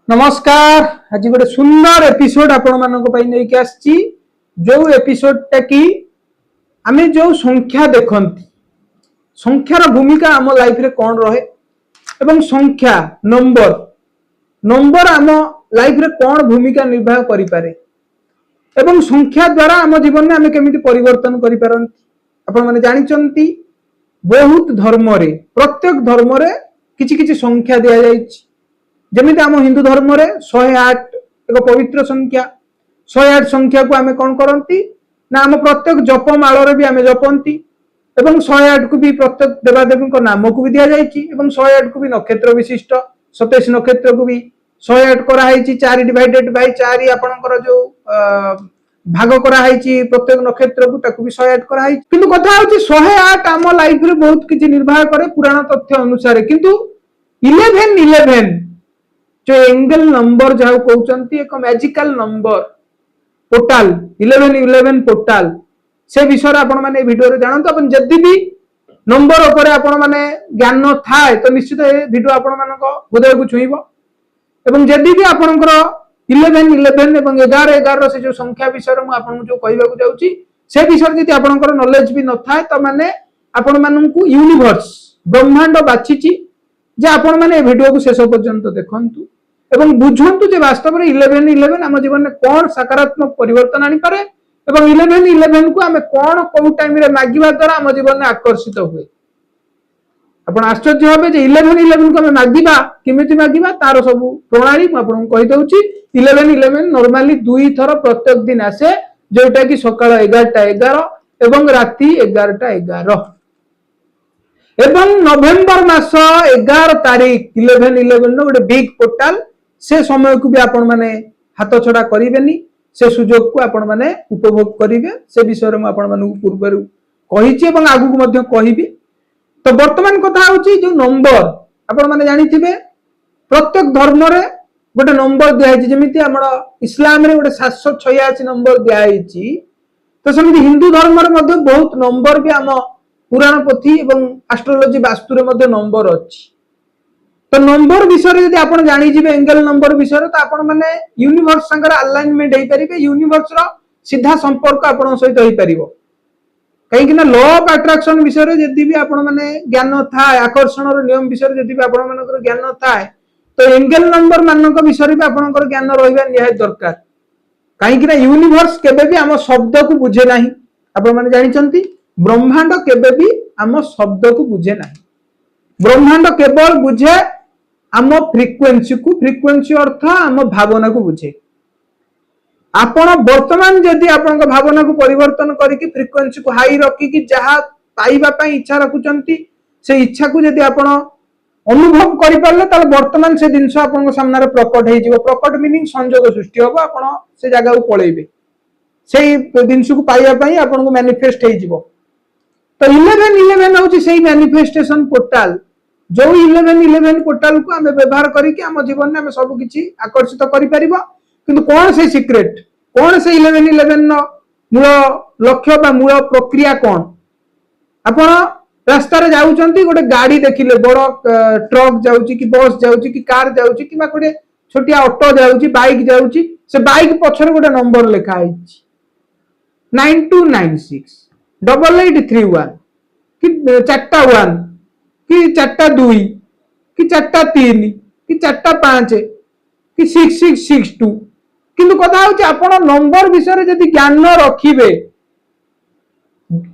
नमस्कार। आज गोटे सुंदर एपिसोड आपण मानक नहीं आसी जो एपिसोड टा कि आमे जो संख्या देखती संख्यार भूमिका आम लाइफ रे कौन रहे एवं संख्या नंबर नंबर आम लाइफ रे कौन भूमिका निर्वाह करि पारे एवं संख्या द्वारा आम जीवन में आमे केमिति परिवर्तन करि पारंती आपण माने जानिचंती। बहुत धर्म रे प्रत्येक धर्म रे किछि किछि संख्या दिया जाइछि। जमिति आम हिंदू धर्म रे 108 एक पवित्र संख्या। 108 संख्या को आमे कौन करंती ना आम प्रत्येक जप माल रे भी आमे जपंती एवं 108 को भी प्रत्येक देवादेवी नाम को भी दिया जाइछि एवं 108 को भी नक्षत्र विशिष्ट 27 नक्षत्र को भी 108 करा हाइछि 4 डिवाइडेड बाय 4 आपनकर जो भाग करा हाइछि प्रत्येक नक्षत्र को ताकू भी 108 करा हाइछि। किंतु कथा होछि 108 आम लाइफ रे बहुत किछि निर्वाह करे पुराण तथ्य अनुसार। किंतु 11 जो एंगल नंबर जहाँ कहते एक मैजिकल नंबर पोर्टाल 1111 पोर्टाल से विषय आपण माने वीडियो रे जानत। अपन जदि भी नंबर ऊपर आपण माने ज्ञान थाए तो निश्चित ए वीडियो आपण मानको हृदय को छुईबो एवं जदि भी आपनकर 1111 एवं 1111 से जो संख्या विषय रे मु आपन जो कहबा को जाउची से विषय जदि आपनकर नॉलेज भी न थाए तो माने आपण माननकु यूनिवर्स ब्रह्मांड बाछिची जे आपण माने वीडियो को शेष पर्यंत देखंतु एवं बुझंतु जे वास्तव में 1111 आम जीवन में कौन सकारात्मक परिवर्तन आनी पारे एवं 1111 को आम कौन को टाइम रे मागिबा द्वारा आम जीवन में आकर्षित हुए। आपण आश्चर्य होबे जे 1111 को आम मागिबा केमिति मागिबा तार सब प्रणाली मु आपन कहि दउची। 1111 नॉर्मली दुई थर प्रत्येक दिन आसे जोटा कि सकाळ 11:11 एवं राति 11:11 एवं नवेम्बर मास 11 तारीख 1111 गोटे बिग पोर्टाल से समय को भी आपण माने हाथ छड़ा करिवेनी से सुजोग को आपण माने उपभोग करिवे से विषय रे आपण माने पूर्व कहिछि एवं आगु को मध्य कहिबी। तो वर्तमान कथा होछि जो नंबर आपण माने जानिथिबे प्रत्येक धर्म रे गोटे नंबर दिया है जेमिति हमर इस्लाम रे गोटे 786 नंबर दिया है। तो सेमिति हिंदू धर्म रे मध्य बहुत नंबर भी हम पुराण पोथी एवं एस्ट्रोलॉजी वास्तु रे मध्य नंबर अछि। तो नंबर विषय यदि आप जानी जिबे एंगल नंबर विषय तो आपण माने यूनिवर्स संगर अलाइनमेंट होई परिबे यूनिवर्स रो सीधा संपर्क आपण सहित होई परिबो। कहीं कि ना लॉ ऑफ अट्रैक्शन विषय यदि भी आपण माने ज्ञान थाए आकर्षण रो नियम विषय यदि भी आपण मानकर ज्ञान थाए तो एंगल नंबर मानक विषय भी आपनकर ज्ञान रहिबा निहायत दरकार। कहीं कि ना यूनिवर्स केबे भी हम शब्द को बुझे नाही। आपण माने जानिचंती ब्रह्मांड केबे भी हम शब्द को बुझे नाही। ब्रह्मांड केवल बुझे आम फ्रिक्वेन्सी को फ्रिक्वेन्सी अर्थ आम भावना को बुझे। आपण वर्तमान जदि आपण भावना को परिवर्तन करके फ्रिक्वेन्सी को हाई रखी कि जहाँ पाइबा पई इच्छा रखुचंती से इच्छा को जदि आपण अनुभव करि परले त वर्तमान से जिंस आपण सामने रे प्रकट हे जिवो। प्रकट मीनिंग संयोग सृष्टि होबो आपण से जगह को पळेबे सेही जिंस को पाइबा पई आपण को मैनिफेस्ट हे जिवो। तो 1111 होची सेही मैनिफेस्टेशन पोर्टल जो 1111 पोर्टल को आम व्यवहार करके आम जीवन में आम सब किछि आकर्षित करि परिबो। किंतु कौन से सीक्रेट कौन से 1111 मूल लक्ष्य बा मूल प्रक्रिया कौन आपण रास्ता रे जाउचंती गोटे गाड़ी देखिले बड़ ट्रक जाउची कि बस जाउची कि कार जाउची कि गोटे छोटिया ऑटो जाउची बाइक जाउची से बाइक पछरे गोटे नंबर लिखा आइछि 9296 8831 कि 4टा 1 कि 4टा 2 कि 4टा 3 कि 4टा 5 कि 6662 किंतु कथा होछि आपण नंबर विषय जदि ज्ञान रखिबे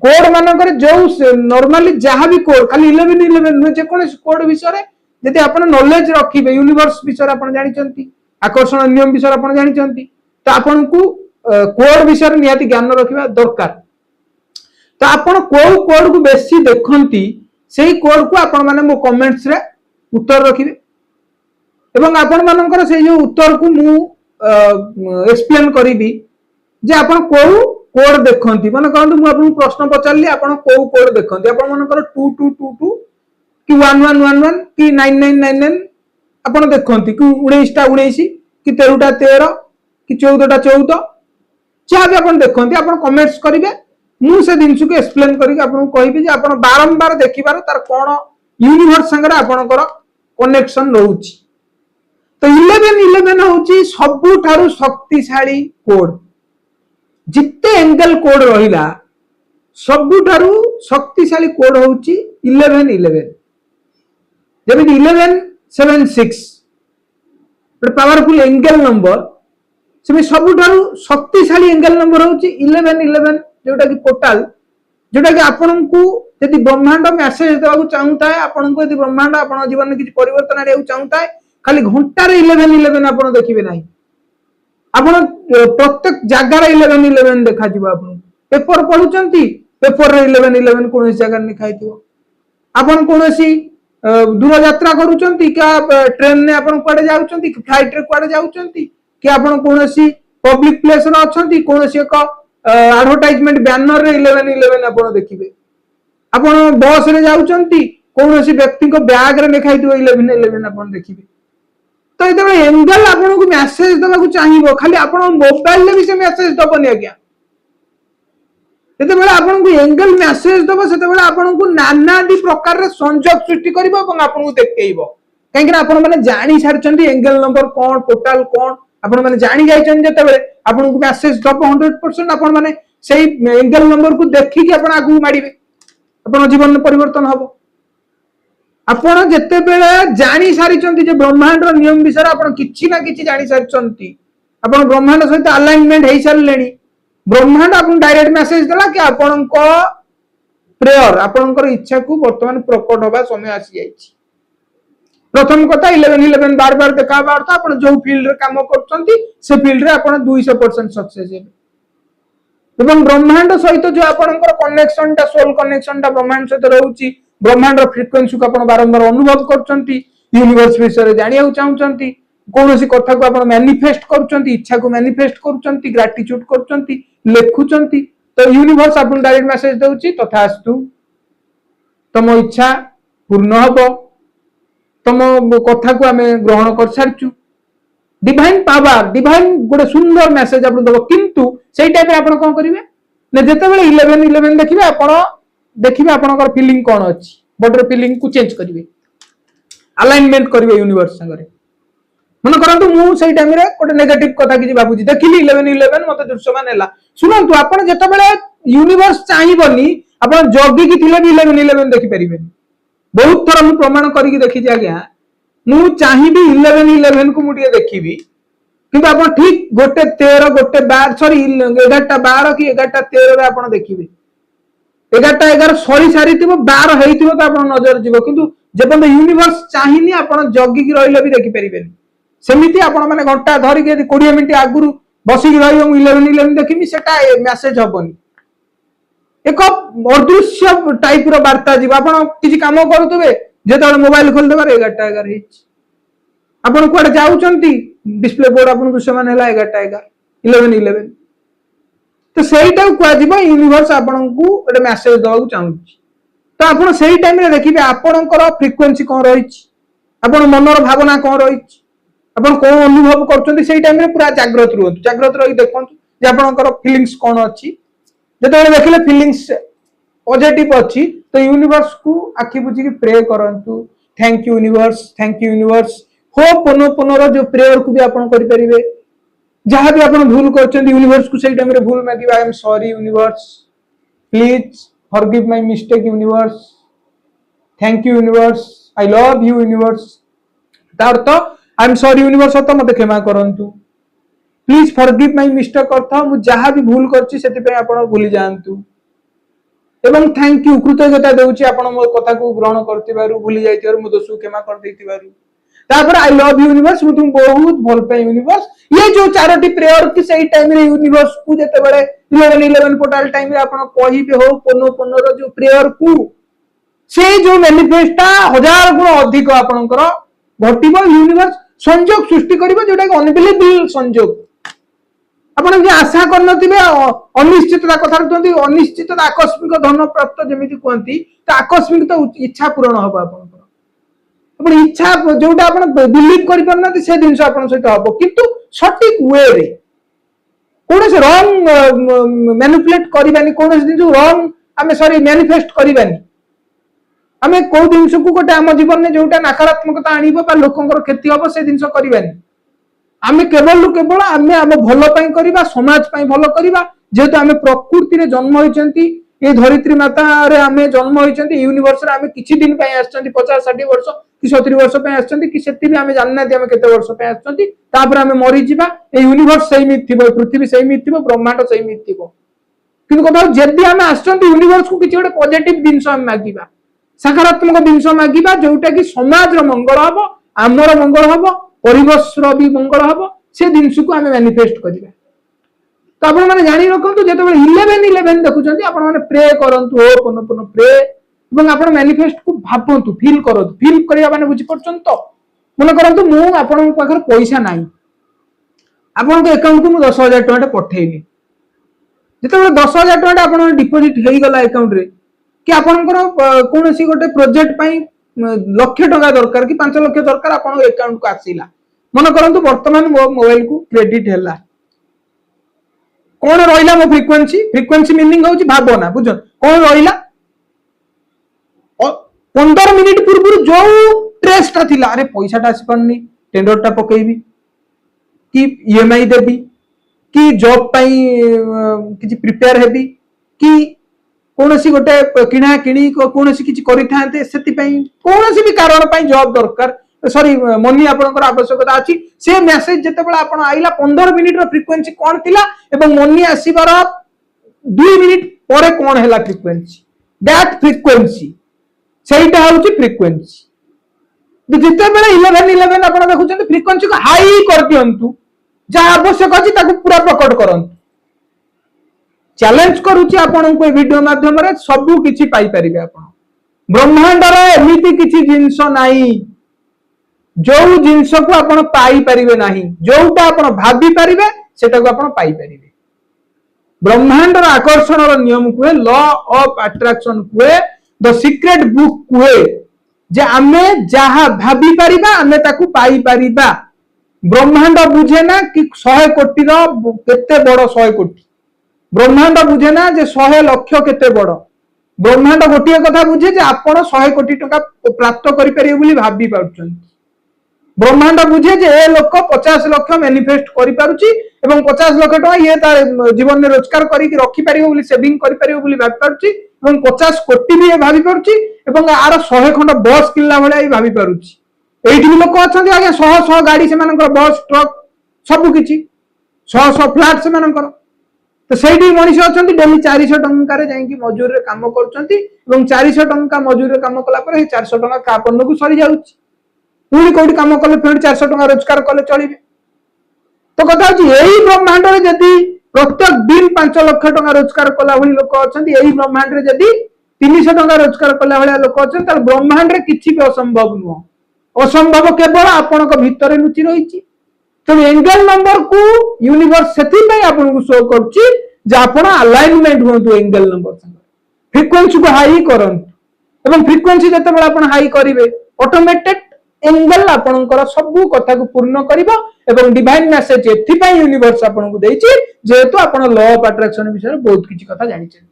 कोड मानकर जो नॉर्मली जहाँ भी कोड खाली 1111 नुहे जे कोन कोड विषय जदि आपण नॉलेज रखिबे यूनिवर्स विषय आपण जानिचंती आकर्षण नियम विषय आपण जानिचंती तो आपण को कोड विषय निहाती ज्ञान रखिबा दरकार। तो आपण कोड को बेसी देखंती सेही कोड को आपण माने मो कमेंट्स रे उत्तर रखिबे एवं आपण मानकर से जो उत्तर को मु एक्सप्लेन करिबी जे आपण कोड देखंती माने कहंतु मु आपन प्रश्न पचारली आपण कोड देखंती आपण मानकर 2222 कि 1111 कि 9999 आपण देखंती कि 19टा 19 कि 13टा 13 कि 14टा 14 चाहे भी आपण देखंती आपण कमेंट्स करिवे मु से जिनस को एक्सप्लेन करके आपन कहबी जे आपन बारंबार देखिबार तार कोन यूनिवर्स संगे आपनकर कनेक्शन रहउची। तो 1111 हूँ सबुठारु शक्तिशाली कोड जिते एंगल कोड रहिला सबुठारु शक्तिशाली कोड हूँ 1111 जब 1176 पावरफुल एंगल नंबर से सबुठारु शक्तिशाली एंगल नंबर हूँ 1111 जोटा कि पोर्टाल जोटा कि आपण को यदि ब्रह्मांड मेसेज देवाक चाहूता है आपण को यदि ब्रह्मांड आपण जीवन में किसी परिवर्तन आनिया चाहूता है खाली घंटार 1111 आपण देखिबे नाही आपण प्रत्येक जगार 1111 देखा जीव आपण पेपर पढुचंती पेपर रे 1111 कोन जगह लिखाइथिबो आपण कोनोसी दूर यात्रा करूचंती क्या ट्रेन ने आपण कोडे जाउचंती फ्लाइट रे कोडे जाउचंती कि आपण कोनोसी पब्लिक प्लेस रे अछंती कोनोसी एक एडवर्टाइजमेंट बैनर रे 1111 आपण देखिबे आपण बस रे जाउचंती कोनोसी व्यक्ति को बैग रे लिखाइथिबो 1111 आपण देखिबे तो ये एंगल आपन को मेसेज दबा चाहिए खाली आप मोबाइल में भी से मेसेज दबनी आज्ञा जिते आपन को एंगल मेसेज दब से आपन को नाना प्रकार संजोग सृष्टि कर आपन देखो कहीं आपन मैंने जानी सारी एंगल नंबर कौन टोटाल कौन आपन मैंने जानी जाते आपन को मेसेज दब 100% आपन मैंने से एंगल नंबर को देखिक आप आगू मारे आप जीवन में परिवर्तन हम आपण जेते बेले जानी सारी ब्रह्मांड नियम विषय आपण किछि ना किछि जानी सारी आपण ब्रह्मांड सहित अलाइनमेंट हो सारे ब्रह्मांड आपन डायरेक्ट मेसेज देला कि आपण को प्रेयर आपण इच्छा को वर्तमान प्रकट होगा समय आसी जाइछि प्रथम कथा 1111 बार बार देखा अर्थ आपण जो फील्ड रे काम करछंती से फील्ड रे आपण 200% सक्सेस हेबे एवं ब्रह्मांड सहित जो आपणकर कनेक्शन टा सोल कनेक्शन टा ब्रह्मांड सहित रहउछि ब्रह्मांड फ्रिक्वेन्सी को आप बारंबार अनुभव कर यूनिवर्स विषय जानिया चाहूँगी कौन सी कथा को आप मैनिफेस्ट कर इच्छा को मैनिफेस्ट कर ग्राटिट्यूड कर लिखुंट तो यूनिवर्स आप डायरेक्ट मेसेज दूसरी तथास्तु तुम इच्छा पूर्ण हम तुम कथा को आम ग्रहण कर सारी डिवाइन पावर डिवाइन गोटे सुंदर मेसेज आप दब किंतु से टाइम आप कौन करेंगे जिते 1111 देखिए आप देखिए आपनकर फीलिंग कौन अच्छी बॉडी फीलिंग को चेंज करेंगे अलाइनमेंट करेंगे यूनिवर्स संगे मन करंतु मु सेई टाइम रे गोटे नेगेटिव कथा किछि भाबुछि देखिली 1111 मते दृश्यमान हैला सुनंतु आपण जते बेले यूनिवर्स चाहिबनी आपण जगी कि थिले भी 1111 देखि परिबेनी बहुत थोड़ा मु प्रमाण करिकि देखि जे आज्ञा मु चाहिबी 1111 को मु टिके देखिबी किंतु आपण ठीक गोटे 13 गोटे 12 सॉरी 11टा 12 कि 11टा 13 रे आपण देखिबी 11टा 11 सरी सारी थिबो 12 हेइथिबो त आपण नजर जीवो किंतु जेबन यूनिवर्स चाहिनी आपण जगी कि रहिलो भी देखि परिबेनी सेमिति आपण माने घंटा धरि के 20 मिनिट आगुरु बसी कि रहियो 1111 देखिमी सेटा मेसेज हबनी एक अदृश्य टाइप रो वार्ता जीव आपण किछि काम करतबे जेतबे मोबाइल खोल देबार 11टा 11 हिच आपण कोड जाउचंती डिस्प्ले बोर्ड आपण दृश्यमान हैला 11टा 11 11 तो सेटा को जीव यूनिवर्स आपण को एक मेसेज दबाक चाहूची तो आपण सेही टाइम रे देखिबे आपणकर फ्रीक्वेंसी कोन रहिछि आपण मनर भावना कोन रहिछि आपण कोन अनुभव करछंती सेही टाइम रे पूरा जागृत रहंतु जागृत रही देखंतु जे आपणकर फीलिंग्स कोन अछि जेतबे देखिले फीलिंग्स पॉजिटिव अछि तो यूनिवर्स को आखि बुझी के प्रे करंतु थैंक यू यूनिवर्स हो पुनो पुनर जो प्रेयर को भी आपण करि परिबे जहां भी आपण भूल करछंती यूनिवर्स को सेही टाइम रे भूल मागिबा I am sorry universe please forgive my mistake universe thank you universe I love you universe earth I am sorry universe तो मते क्षमा करंतु प्लीज forgive my mistake अर्थ मु जहां भी भूल करछि सेति पे आपण भूली जानतु एवं थैंक यू कृतज्ञता देउछि आपण मो कथा को ग्रहण करतिबारु भूली जाइतिबारु मु दोसु क्षमा कर दैतिबारु तापर आई लव यू यूनिवर्स मु तुम बहुत भल पाए यूनिवर्स ये जो चारोटी प्रेयर की सही टाइम रे यूनिवर्स को जते बड़े 1111 पोर्टल टाइम रे आपण कहिबे हो पुनो पुनर जो प्रेयर को से जो मैनिफेस्टा 1000 गुण अधिक आपनकर घटिबो यूनिवर्स संयोग सृष्टि करिबो जोटा कि अनबिलीवेबल संयोग आपण जे आशा करनथिबे अनिश्चितता कथा कहते अनिश्चितता आकस्मिक धन प्राप्त जेमिति कहंती तो आकस्मिक तो इच्छा पूर्ण हो आपनकर अपन इच्छा जोटा आपण बिलीव करि परनथि से दिन आपण सहित हबो किंतु सटीक वे रे कोन से रॉन्ग मैनिपुलेट करिबानी कोन से दिन रॉन्ग हमें सॉरी मैनिफेस्ट करिबानी आमे को जिनस को गोटे आम जीवन में जोटा नकारात्मकता आनिबो बा लोकंकर क्षति हबो से जिनस करबानी आमे केवल आमे आम भल पई करबा समाज पई भल करबा जेहेतु आमे प्रकृति रे जन्म होइचंती ए धरित्री माता रे आमे जन्म होइचंती यूनिवर्स रे आमे किछि दिन पई आछंती 50 60 वर्ष कि 70 वर्ष पई आछंती कि सेति भी आमे जानना दे आमे केते वर्ष पई आछंती तापर आमे मरि जिबा ए यूनिवर्स सही मिथ थिबो पृथ्वी सही मिथ थिबो ब्रह्मांड सही मिथ थिबो किंतु कथा जदि आमे आछंती यूनिवर्स को किछि गोटे पॉजिटिव जिंस आमे मागिबा सकारात्मक जिंस मागिबा जोटा कि समाज रो मंगल हबो आमर मंगल हबो परिवेश रो भी मंगल हबो से जिंस को आमे मैनिफेस्ट करिबा तो आपण माने जानि रखंतु जेते 11 देखुचंती आपण माने प्रे करंतु ओ पुनः प्रे এবং आपण मैनिफेस्ट को भाबंतु फील करिया माने बुझी परछन तो मन करंतु मु आपण पाखर पैसा नाही आपण के अकाउंट को मु 10000 टका पठेइली जेते 10000 टका आपण डिपॉजिट हेई गला अकाउंट रे कि आपनकर कोनोसी गोटे प्रोजेक्ट पई लाख टका दरकार कि 5 लाख दरकार आपण अकाउंट को आसीला मन करंतु वर्तमान मो मोबाइल को क्रेडिट हैला कौन रहा मो फ्रिक्वेन्सी मीनिंग हूँ भावना बुझ कौन रहा 15 मिनिट पूर्व जो ट्रेसटा थिला अरे पैसाटा आसी पारनी टेंडरटा पकेबी कि ईएमआई देबी कि जॉब पाई किछि प्रिपेयर हेबी कि कोनोसी गोटे किणा किणी कोनोसी किछि करिथांते सेति पई कोनोसी भी कारण पई जॉब दरकार सॉरी मनी आपनकर आवश्यकता अछि से मेसेज जते बेला आपण आइला 15 मिनिट रो फ्रिक्वेन्सी कोन थिला एवं मनी आसीबार 2 मिनिट परे कोन हैला फ्रिक्वेन्सी दैट फ्रिक्वेन्सी सेटा होउची फ्रिक्वेन्सी जते बेला 11 आपण देखुचंती फ्रिक्वेन्सी को हाई कर दियंतु जा आवश्यक अछि ताको पूरा प्रकट करंतु चैलेंज करूची आपण को वीडियो माध्यम रे सब किछि पाई परिबे आपण ब्रह्मांड रे एमिति किछि जिंस नाही जो जिनस को आपण पाई परिबे नाही जोटा आपण भाबी परिबे सेटा को आपण पाई परिबे ब्रह्मांड रो आकर्षण रो नियम को लॉ ऑफ अट्रैक्शन को द सीक्रेट बुक को जे आमे जहा भाबी परिबा आमे ताकू पाई परिबा ब्रह्मांड बुझे ना कि 100 कोटी रो केते बड़ 100 कोटी ब्रह्मांड बुझे ना जे 100 लाख केते बड़ ब्रह्मांड गोटिए कथा बुझे जे आपण 100 कोटी टका प्राप्त करि परिबे बोली भाबी पाउछन ब्रह्मांड बुझे जे ए लोक 50 लाख मैनिफेस्ट करि पारुची एवं 50 लाख टका ये तार जीवन में रोजगार करी रखी पारिबो बोली सेविंग करि पारिबो बोली भाबी पारुची एवं 50 कोटी भी भाबी पारुची एवं आर 100 खंड बस किल्ला भले भाबी पारुची एठी भी लोक अछंती आगे 100 गाड़ी से मानकर बस ट्रक सब किछि 100 फ्लैट से मानकर तो सेठी मनीष अछंती डेली 400 टंका रे जाई कि मजूर रे काम करछंती एवं 400 टंका मजूर रे काम कला पर 400 टंका का पन्न को सरी जाउची पुणी कोठी काम कले फिर 400 टका रोजगार कले चलिबे तो कथा अछि एही ब्रह्मांड रे जदी प्रत्येक दिन 5 लाख टका रोजगार कला भली लोक अछंती एही ब्रह्मांड रे जदी 300 टका रोजगार कला भली लोक अछंती त ब्रह्मांड रे किछि भी असंभव नुह असंभव केवल आपनक भीतर लुचि रहिछि तो एंगल नंबर को यूनिवर्स सेति पई आपन को शो करछि जे आपण अलाइनमेंट होंतु एंगल नंबर संग फ्रीक्वेंसी को हाई करंतु एवं फ्रीक्वेंसी जते बेला आपण हाई करिवे ऑटोमेटेड एंगल आपनकर सब कथा को पूर्ण करिवो एवं डिवाइन मेसेज एथि पई यूनिवर्स आपन को देछि जेहेतु आपण लॉ ऑफ अट्रैक्शन विषय बहुत किछि कथा जानिछन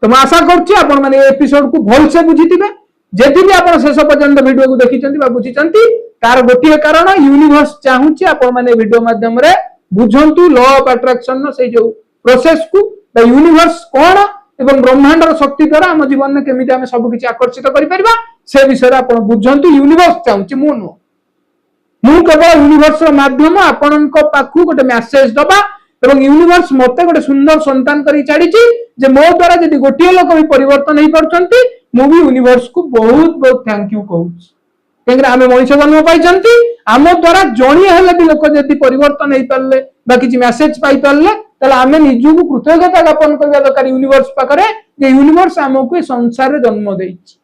तो मैं आशा करछि आपण माने एपिसोड को भल से बुझितिबे जेति भी आपण शेष पर्यंत वीडियो को देखिचंती बा बुझिचंती तार गोटिए कारण यूनिवर्स चाहुछि आपण माने वीडियो माध्यम रे बुझंतु लॉ ऑफ अट्रैक्शन न से जो प्रोसेस को बा यूनिवर्स कोन एवं ब्रह्मांड रो शक्ति द्वारा हम जीवन में केमिति हम सब किछि आकर्षित करि परिबा से विषय आपण बुझंतु यूनिवर्स चाहुछि मु केवल यूनिवर्स रो माध्यम आपण को पाखु गोटे मेसेज दबा एवं यूनिवर्स मते गोटे सुंदर संतान करी छाड़ीछि जे मो द्वारा जदि गोटिए लोक भी परिवर्तन नहीं परछंती मु भी यूनिवर्स को बहुत बहुत थैंक यू कहूछि केंगरा हमें मनुष्य जन्म पाइछंती आम द्वारा जणिए हेले भी लोक जदि परिवर्तन नहीं पारले बा किछि मेसेज पाई पारले तले आमे निजु को कृतज्ञता ज्ञापन करबा दरकार यूनिवर्स पाखरे जे यूनिवर्स हमको संसार रे जन्म देइछि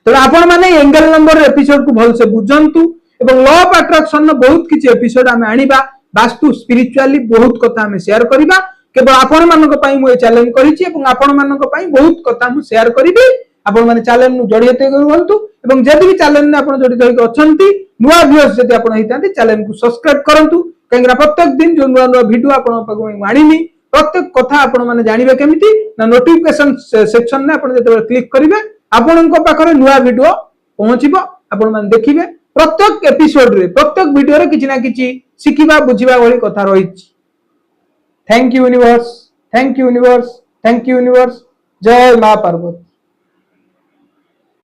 तो आपण माने एंगल नंबर एपिसोड को भल से बुझंतु एवं लॉ ऑफ अट्रैक्शन न बहुत किछि एपिसोड आमे आनिबा वास्तु स्पिरिचुअली बहुत कथा आमे शेयर करिबा केवल आपण मानक पई मु चैलेंज करिछि एवं आपण मानक पई बहुत कथा मु शेयर करिबि आपण माने चैलेंज नु जडियते करंतु एवं जदि भी चैलेंज ने आपण जडित होई अछंती नुवा व्यूअर्स जदि आपण हेतांती चैलेंज को सब्सक्राइब करंतु केंगरा प्रत्येक दिन जो नुवा नुवा वीडियो आपण पगो मानिनी प्रत्येक कथा आपण माने जानिबे केमिति ना नोटिफिकेशन सेक्शन ने आपण जते क्लिक करिवे आपणଙ୍କ पाखरे नुआ वीडियो पहुंचबो आपण मान देखिबे प्रत्येक एपिसोड रे प्रत्येक वीडियो रे किछि ना किछि शिखिबा बुझिबा वाली कथा रहिछि thank you universe thank you universe thank you universe जय मां पार्वती।